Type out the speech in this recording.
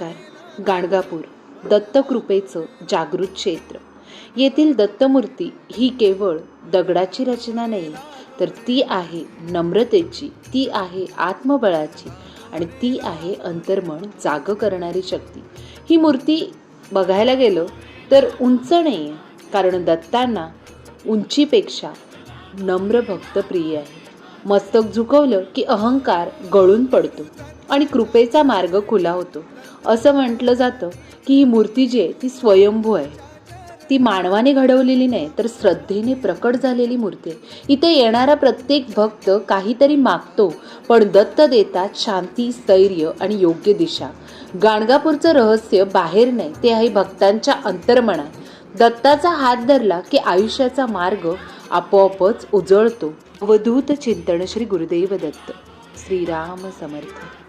नमस्कार. गाणगापूर दत्तकृपेचं जागृत क्षेत्र. येथील दत्तमूर्ती ही केवळ दगडाची रचना नाही, तर ती आहे नम्रतेची, ती आहे आत्मबळाची आणि ती आहे अंतर्मन जाग करणारी शक्ती. ही मूर्ती बघायला गेलो तर उंच नाही आहे, कारण दत्तांना उंचीपेक्षा नम्र भक्त प्रिय आहे. मस्तक झुकवलं की अहंकार गळून पडतो आणि कृपेचा मार्ग खुला होतो. असं म्हटलं जातं की ही मूर्ती जी आहे ती स्वयंभू आहे. ती मानवाने घडवलेली नाही, तर श्रद्धेने प्रकट झालेली मूर्ती आहे. इथे येणारा प्रत्येक भक्त काहीतरी मागतो, पण दत्त देतात शांती, स्थैर्य आणि योग्य दिशा. गाणगापूरचं रहस्य बाहेर नाही, ते आहे भक्तांच्या अंतर्मनात. दत्ताचा हात धरला की आयुष्याचा मार्ग आपोआपच उजळतो. अवधूत चिंतन श्री गुरुदेव दत्त. श्रीराम समर्थ.